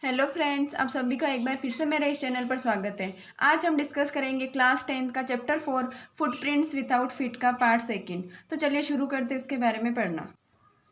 Hello friends, आप सभी का एक बार फिर से मेरे इस चैनल पर स्वागत है। आज हम डिस्कस करेंगे क्लास 10 का चैप्टर 4 फुटप्रिंट्स विदाउट फीट का पार्ट सेकंड। तो चलिए शुरू करते हैं इसके बारे में पढ़ना।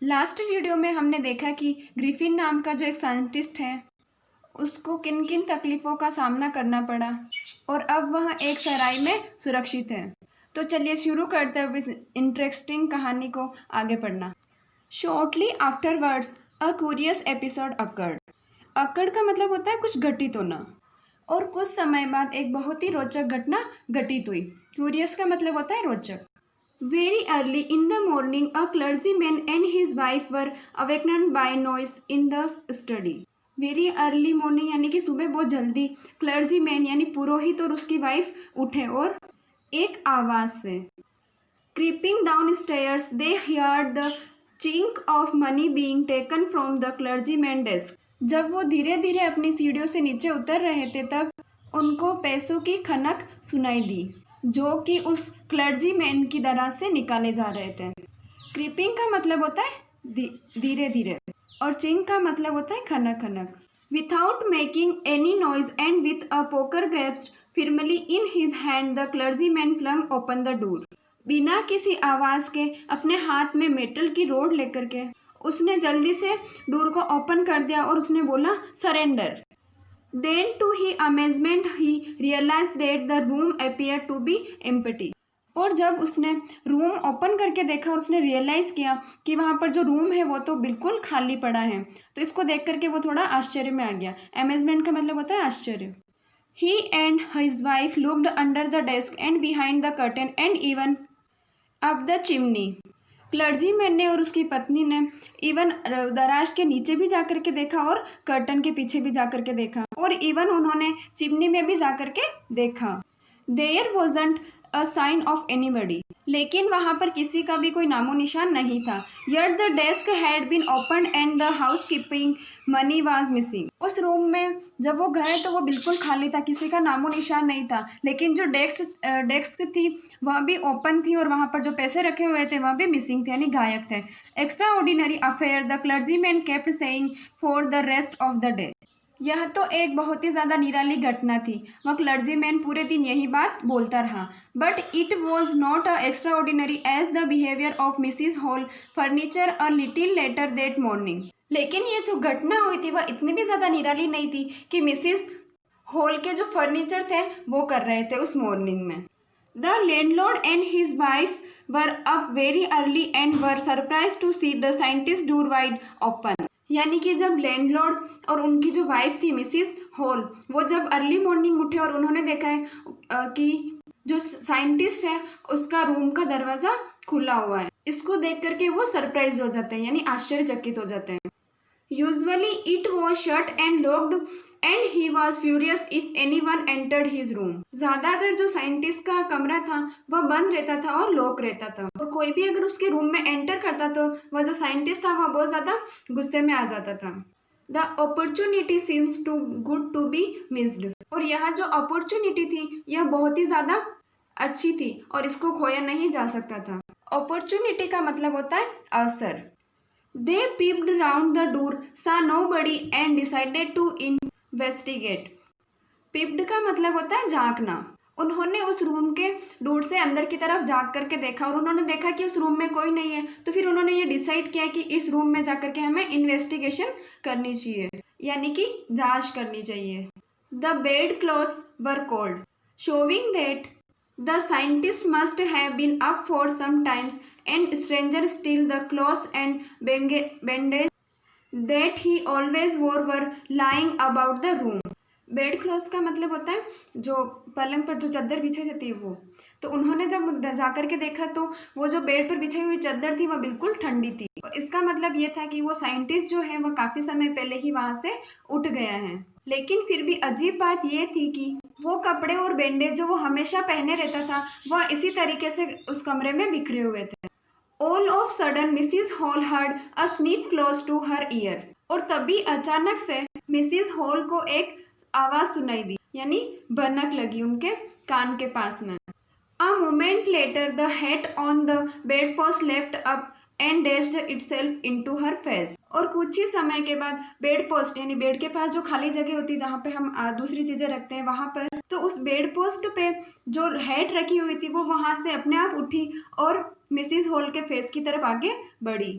लास्ट वीडियो में हमने देखा कि ग्रिफिन नाम का जो एक साइंटिस्ट है उसको किन किन तकलीफ़ों का सामना करना पड़ा और अब वह एक सराय में सुरक्षित है। तो चलिए शुरू करते हैं इस इंटरेस्टिंग कहानी को आगे पढ़ना। Shortly afterwards a curious episode occurred. अकड़ का मतलब होता है कुछ घटित होना, और कुछ समय बाद एक बहुत ही रोचक घटना घटित हुई। क्यूरियस का मतलब होता है रोचक। Very early in the morning a clergyman and his wife were awakened by noise in the study. Very early morning यानी कि सुबह बहुत जल्दी क्लर्जीमैन यानी पुरोहित और उसकी वाइफ उठे और एक आवाज़ से। Creeping down stairs they heard the chink of money being taken from the clergyman desk. जब वो धीरे धीरे अपनी सीढ़ियों से नीचे उतर रहे थे तब उनको पैसों की खनक सुनाई दी जो कि उस क्लर्जीमैन की दराज से निकाले जा रहे थे। क्रीपिंग का मतलब होता है धीरे धीरे और चिंग का मतलब होता है खनक खनक। Without making any noise and with a poker grasped firmly in his hand the clergyman flung open the door. बिना किसी आवाज़ के अपने हाथ में मेटल की रोड लेकर के उसने जल्दी से डोर को ओपन कर दिया और उसने बोला surrender. Then to he amazement he realize that the room appear to be empty. और जब उसने रूम ओपन करके देखा और उसने रियलाइज़ किया कि वहाँ पर जो रूम है वो तो बिल्कुल खाली पड़ा है, तो इसको देख करके वो थोड़ा आश्चर्य में आ गया। अमेजमेंट का मतलब होता है आश्चर्य। He and his wife looked under the desk and behind the curtain and even up the chimney. Clergyman ने और उसकी पत्नी ने इवन दराज के नीचे भी जाकर के देखा और कर्टन के पीछे भी जाकर के देखा और इवन उन्होंने चिमनी में भी जाकर के देखा। There wasn't a sign of anybody, लेकिन वहाँ पर किसी का भी कोई नामो निशान नहीं था। Yet the desk had been open and the house keeping money was missing. उस रूम में जब वो गए तो वो बिल्कुल खाली था, किसी का नामो निशान नहीं था, लेकिन जो डेस्क थी वह भी ओपन थी और वहाँ पर जो पैसे रखे हुए थे वह भी मिसिंग थे यानी गायब थे। Extra ordinary affair the clergyman kept saying for the rest of the day. यह तो एक बहुत ही ज़्यादा निराली घटना थी, वह क्लर्जीमैन पूरे दिन यही बात बोलता रहा। But it was not a extraordinary as the behaviour of Mrs Hall furniture a little later that morning. लेकिन ये जो घटना हुई थी वह इतनी भी ज़्यादा निराली नहीं थी कि मिसिज हॉल के जो फर्नीचर थे वो कर रहे थे उस मॉर्निंग में। The landlord and his wife were up very early and were surprise to see the scientist door wide open. यानी कि जब लैंडलॉर्ड और उनकी जो वाइफ थी मिसिस हॉल, वो जब अर्ली मॉर्निंग उठे और उन्होंने देखा है कि जो साइंटिस्ट है उसका रूम का दरवाज़ा खुला हुआ है, इसको देख करके वो सरप्राइज हो जाते हैं यानी आश्चर्यचकित हो जाते हैं। Usually it was shut and locked and he was furious if anyone entered his room. ज़्यादातर जो साइंटिस्ट का कमरा था वह बंद रहता था और लॉक रहता था, और कोई भी अगर उसके रूम में एंटर करता तो वह जो साइंटिस्ट था वह बहुत ज़्यादा गुस्से में आ जाता था। The opportunity seems too good to be missed. और यह जो अपॉर्चुनिटी थी यह बहुत ही ज़्यादा अच्छी थी और इसको खोया नहीं जा सकता था। अपॉर्चुनिटी का मतलब होता है अवसर। They peeped round the door, saw nobody and decided to investigate. Peeped का मतलब होता है झांकना। उन्होंने उस रूम के डोर से अंदर की तरफ झांक करके देखा और उन्होंने देखा कि उस रूम में कोई नहीं है, तो फिर उन्होंने ये डिसाइड किया कि इस रूम में जाकर के हमें इन्वेस्टिगेशन करनी चाहिए यानी कि जांच करनी चाहिए। The bed clothes were cold, showing that the scientist must have been up for some times, and stranger still the clothes and bandage that he always wore were lying about the room. Bed clothes का मतलब होता है जो पलंग पर जो चादर बिछाई जाती है वो, तो उन्होंने जब जाकर के देखा तो वो जो बेड पर बिछाई हुई चादर थी वह बिल्कुल ठंडी थी, और इसका मतलब ये था कि वो साइंटिस्ट जो है वह काफ़ी समय पहले ही वहाँ से उठ गया है। लेकिन फिर भी अजीब बात यह थी कि वो कपड़े और बैंडेज जो वो हमेशा पहने रहता था वह इसी तरीके से उस कमरे में बिखरे हुए थे। All of sudden Mrs Hall heard a sneeze close to her ear. और तभी अचानक से मिसिज हॉल को एक आवाज़ सुनाई दी यानी भनक लगी उनके कान के पास में। A moment later the head on the bed post left up and dashed itself into her face. और कुछ ही समय के बाद बेड पोस्ट यानी बेड के पास जो खाली जगह होती है जहाँ पे हम दूसरी चीजें रखते हैं वहां पर, तो उस बेड पोस्ट पे जो हेड रखी हुई थी वो वहां से अपने आप उठी और मिसिज हॉल के फेस की तरफ आगे बढ़ी।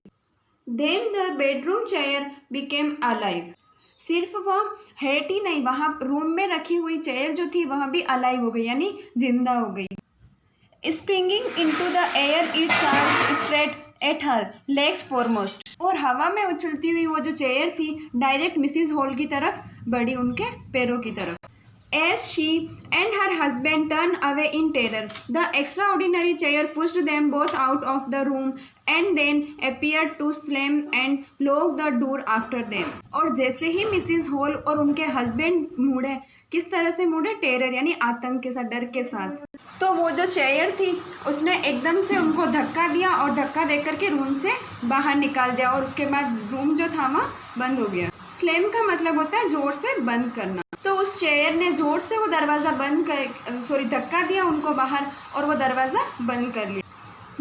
Then the bedroom chair became alive. सिर्फ वह हेड ही नहीं, वहां रूम में रखी हुई चेयर जो थी वह भी अलाइव हो गई यानी जिंदा हो गई। Springing into the air it charge straight at her legs foremost. और हवा में उछलती हुई वो जो चेयर थी डायरेक्ट मिसिज हॉल की तरफ बढ़ी, उनके पैरों की तरफ। As she and her husband turned away in terror, the extraordinary chair pushed them both out of the room and then appeared to slam and lock the door after them. और जैसे ही Mrs hall और उनके husband मुड़े, किस तरह से मुड़े? Terror यानी आतंक के साथ, डर के साथ। तो वो जो चेयर थी उसने एकदम से उनको धक्का दिया और धक्का देकर के रूम से बाहर निकाल दिया और उसके बाद रूम जो था वहाँ बंद हो गया। स्लैम का मतलब होता है जोर से बंद करना। तो उस चेयर ने जोर से वो दरवाज़ा धक्का दिया उनको बाहर और वो दरवाज़ा बंद कर लिया।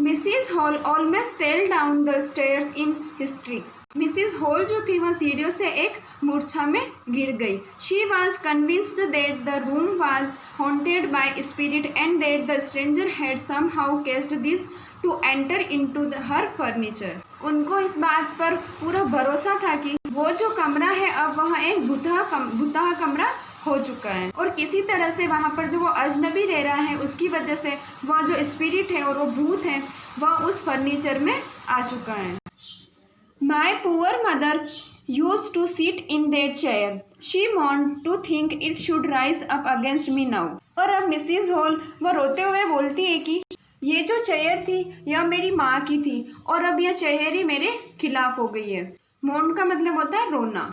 Mrs Hall almost fell down the stairs in hysterics. Mrs Hall जो थी वह सीढ़ियों से एक मूर्छा में गिर गई। She was convinced that the room was haunted by spirit and that the stranger had somehow caused this to enter into her furniture. उनको इस बात पर पूरा भरोसा था कि वो जो कमरा है अब वह एक भूतहा कमरा हो चुका है और किसी तरह से वहाँ पर जो वो अजनबी रह रहा है उसकी वजह से वह जो स्पिरिट है और वो भूत है वह उस फर्नीचर में आ चुका है। माई poor mother used to sit in that chair. She mourned to think it should rise up against me now. और अब मिसिज हॉल वह रोते हुए बोलती है कि ये जो चेयर थी यह मेरी माँ की थी और अब यह चेयर ही मेरे खिलाफ हो गई है। मोर्न का मतलब होता है रोना।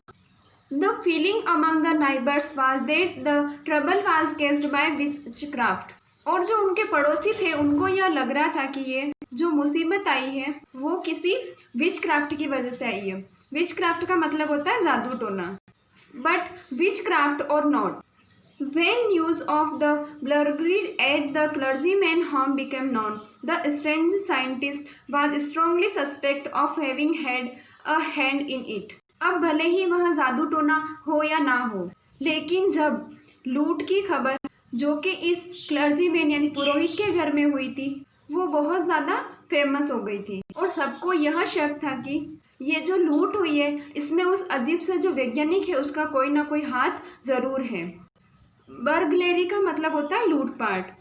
The feeling among the neighbors was that the trouble was caused by witchcraft. और जो उनके पड़ोसी थे उनको यह लग रहा था कि ये जो मुसीबत आई है वो किसी विचक्राफ्ट की वजह से आई है। विचक्राफ्ट का मतलब होता है जादू टोना। बट विचक्राफ्ट और not. When news of the burglary at the clergyman home became known, the strange scientist was strongly suspect of having had a hand in it. अब भले ही वह जादू टोना हो या ना हो, लेकिन जब लूट की खबर जो कि इस क्लर्जीमैन यानी पुरोहित के घर में हुई थी वो बहुत ज़्यादा फेमस हो गई थी और सबको यह शक था कि ये जो लूट हुई है इसमें उस अजीब से जो वैज्ञानिक है उसका कोई ना कोई हाथ ज़रूर है। बर्गलेरी का मतलब होता है लूटपाट।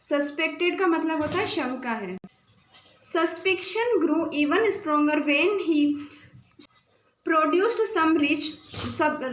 सस्पेक्टेड का मतलब होता है शंका है। Suspicion grew even stronger when he produced some rich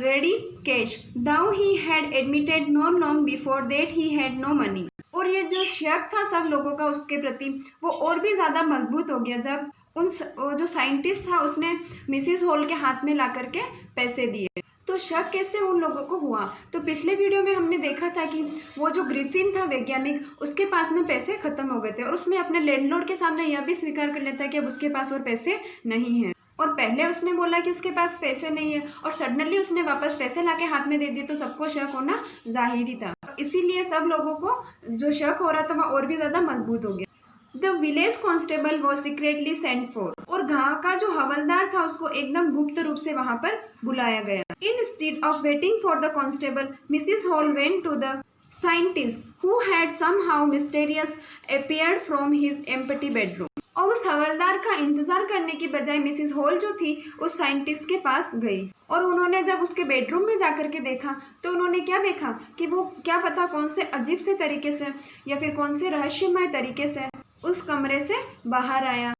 ready cash, though he had admitted no long before that he had no money. और ये जो शक था सब लोगों का उसके प्रति वो और भी ज़्यादा मजबूत हो गया जब वो जो साइंटिस्ट था उसने मिसिज हॉल के हाथ में ला करके पैसे दिए। तो शक कैसे उन लोगों को हुआ? तो पिछले वीडियो में हमने देखा था कि वो जो ग्रिफिन था वैज्ञानिक उसके पास में पैसे खत्म हो गए थे और उसने अपने लैंडलॉर्ड के सामने यह भी स्वीकार कर लेता है कि अब उसके पास और पैसे नहीं हैं। और पहले उसने बोला कि उसके पास पैसे नहीं है और सडनली उसने वापस पैसे लाके हाथ में दे दिए तो सबको शक होना जाहिर था। इसीलिए सब लोगों को जो शक हो रहा था वह और भी ज़्यादा मजबूत हो गया। The village constable was secretly sent for. और गांव का जो हवलदार था उसको एकदम गुप्त रूप से वहां पर बुलाया गया। Instead of waiting for the constable Mrs Hall went to the scientist who had somehow mysterious appeared from his empty bedroom. और उस हवलदार का इंतजार करने की बजाय मिसिज हॉल जो थी उस साइंटिस्ट के पास गई और उन्होंने जब उसके बेडरूम में जाकर के देखा तो उन्होंने क्या देखा कि वो क्या पता कौन से अजीब से तरीके से या फिर कौन से रहस्यमय तरीके से उस कमरे से बाहर आया।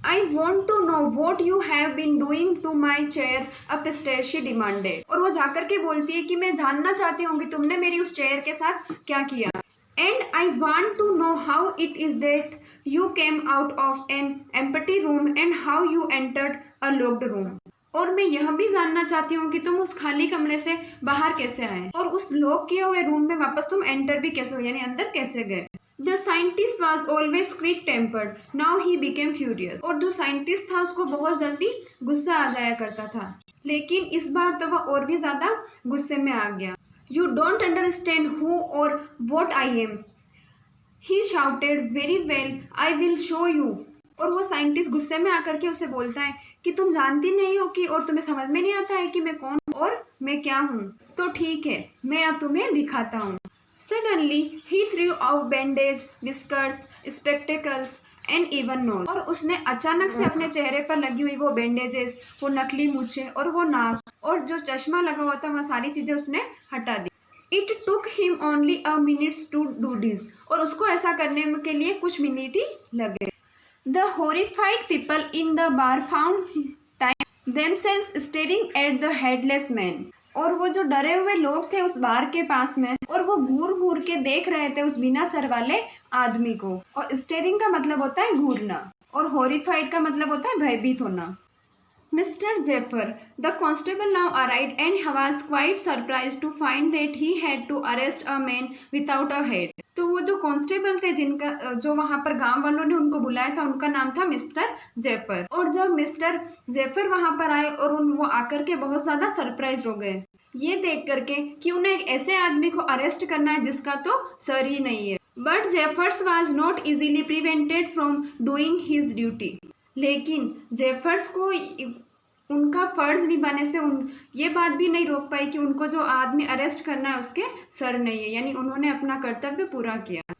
I want to know what you have been doing to my chair upstairs, she demanded. और वो जाकर के बोलती है कि मैं जानना चाहती हूँ कि तुमने मेरी उस चेयर के साथ क्या किया। And I want to know how it is that you came out of an empty room and how you entered a locked room. और मैं यह भी जानना चाहती हूँ कि तुम उस खाली कमरे से बाहर कैसे आए और उस लॉक किए हुए रूम में वापस तुम एंटर भी कैसे हुए यानी अंदर कैसे गए। The scientist was always quick tempered. Now he became furious. और जो साइंटिस्ट था उसको बहुत जल्दी गुस्सा आ जाया करता था, लेकिन इस बार तो वह और भी ज्यादा गुस्से में आ गया। You don't understand who or what I am, he shouted. Very well, I will show you. और वो साइंटिस्ट गुस्से में आकर के उसे बोलता है कि तुम जानती नहीं हो कि, और तुम्हें समझ में नहीं आता है कि मैं कौन हूँ और मैं क्या हूँ। तो ठीक है, मैं अब तुम्हें दिखाता हूँ। Suddenly he threw off bandage, whiskers, spectacles and even nose. और उसने अचानक से अपने चेहरे पर लगी हुई वो बैंडेजेस, वो नकली मूछें और वो नाक और जो चश्मा लगा हुआ था, वह सारी चीजें उसने हटा दी। It took him only a minutes to do this. और उसको ऐसा करने के लिए कुछ मिनट ही लगे। The horrified people in the bar found time themselves staring at the headless man. और वो जो डरे हुए लोग थे उस बार के पास में, और वो घूर घूर के देख रहे थे उस बिना सर वाले आदमी को। और स्टेरिंग का मतलब होता है घूरना, और हॉरिफाइड का मतलब होता है भयभीत होना। Mr. Jaffer, the constable now arrived and he was quite surprised to find that he had to arrest a man without a head. तो वो जो कांस्टेबल थे जिनका जो वहां पर गांव वालों ने उनको बुलाया था, उनका नाम था मिस्टर जेफर। और जब मिस्टर जेफर वहां पर आए और वो आकर के बहुत ज्यादा सरप्राइज हो गए ये देख करके कि उन्हें एक ऐसे आदमी को अरेस्ट करना है जिसका तो सर ही नहीं है। But Jeffers was not easily prevented from doing his duty. लेकिन जेफर्स को उनका फर्ज निभाने से ये बात भी नहीं रोक पाई कि उनको जो आदमी अरेस्ट करना है उसके सर नहीं है, यानी उन्होंने अपना कर्तव्य पूरा किया।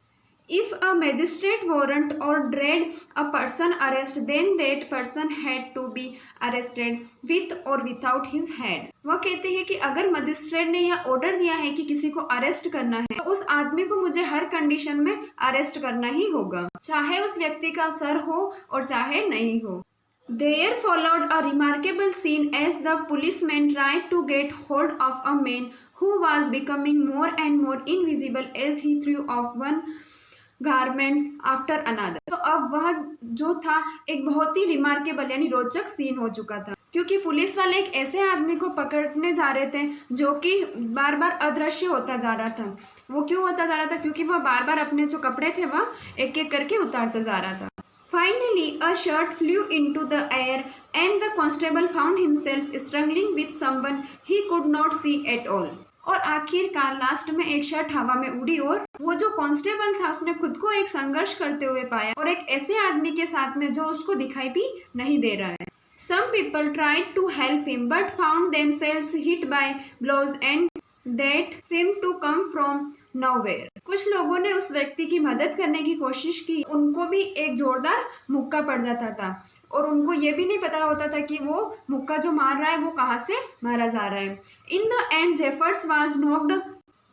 If a magistrate warrant ordered a person arrest then that person had to be arrested with or without his head. वह कहते हैं कि अगर मजिस्ट्रेट ने यह ऑर्डर दिया है कि किसी को अरेस्ट करना है तो उस आदमी को मुझे हर कंडीशन में अरेस्ट करना ही होगा, चाहे उस व्यक्ति का सर हो और चाहे नहीं हो। There followed a remarkable scene as the policemen tried to get hold of a man who was becoming more and more invisible as he threw off one garments after another. तो अब वह जो था एक बहुत ही रिमार्केबल यानी रोचक scene हो चुका था, क्योंकि पुलिस वाले एक ऐसे आदमी को पकड़ने जा रहे थे जो कि बार बार अदृश्य होता जा रहा था। वो क्यों होता जा रहा था? क्योंकि वह बार बार अपने जो कपड़े थे वह एक एक करके उतारता जा रहा था। Finally, a shirt flew into the air and the constable found himself struggling with someone he could not see at all. और आखिरकार लास्ट में एक शर्ट हवा में उड़ी और वो जो कांस्टेबल था उसने खुद को एक संघर्ष करते हुए पाया और एक ऐसे आदमी के साथ में जो उसको दिखाई भी नहीं दे रहा है। Some people tried to help him but found themselves hit by blows and that seemed to come from nowhere. कुछ लोगों ने उस व्यक्ति की मदद करने की कोशिश की, उनको भी एक जोरदार मुक्का पड़ जाता था और उनको ये भी नहीं पता होता था कि वो मुक्का जो मार रहा है वो कहाँ से मारा जा रहा है। In the end Jeffers was knocked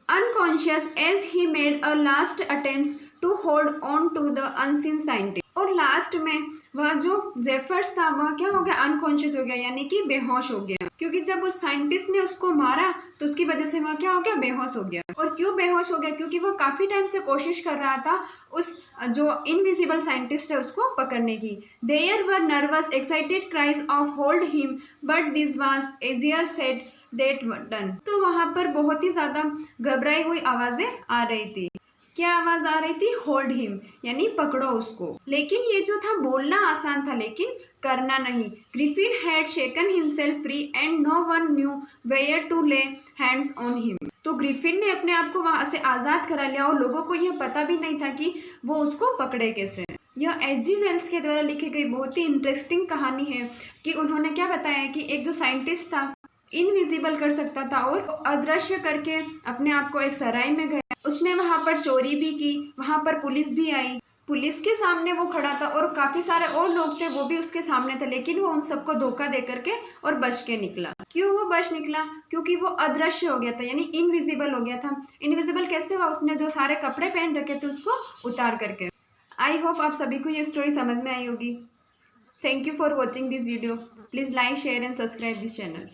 unconscious as he made a last attempt to hold on to the unseen scientist. और लास्ट में वह जो जेफर्स था वह क्या हो गया? अनकॉन्शियस हो गया, यानी कि बेहोश हो गया, क्योंकि जब उस साइंटिस्ट ने उसको मारा तो उसकी वजह से वह क्या हो गया? बेहोश हो गया। और क्यों बेहोश हो गया? क्योंकि वो काफी टाइम से कोशिश कर रहा था उस जो इनविजिबल साइंटिस्ट है उसको पकड़ने की। There were nervous excited cries of hold him but this was easier said than done. तो वहां पर बहुत ही ज्यादा घबराई हुई आवाजें आ रही थी। क्या आवाज आ रही थी? होल्ड हिम, यानी पकड़ो उसको। लेकिन ये जो था बोलना आसान था लेकिन करना नहीं। Griffin had shaken himself free and no one knew where to lay hands on him. तो ग्रिफिन ने अपने आप को वहां से आजाद करा लिया और लोगों को यह पता भी नहीं था कि वो उसको पकड़े कैसे। यह एच.जी. वेल्स के द्वारा लिखी गई बहुत ही इंटरेस्टिंग कहानी है कि उन्होंने क्या बताया कि एक जो साइंटिस्ट था इनविजिबल कर सकता था और अदृश्य करके अपने आप को एक सराय में गया, उसने वहां पर चोरी भी की, वहां पर पुलिस भी आई, पुलिस के सामने वो खड़ा था और काफी सारे और लोग थे वो भी उसके सामने थे, लेकिन वो उन सबको धोखा दे करके और बच के निकला। क्यों वो बच निकला? क्योंकि वो अदृश्य हो गया था, यानी इनविजिबल हो गया था। इनविजिबल कैसे हुआ? उसने जो सारे कपड़े पहन रखे थे उसको उतार करके। आई होप आप सभी को ये स्टोरी समझ में आई होगी। Thank you for watching this video. Please like, share and subscribe this channel.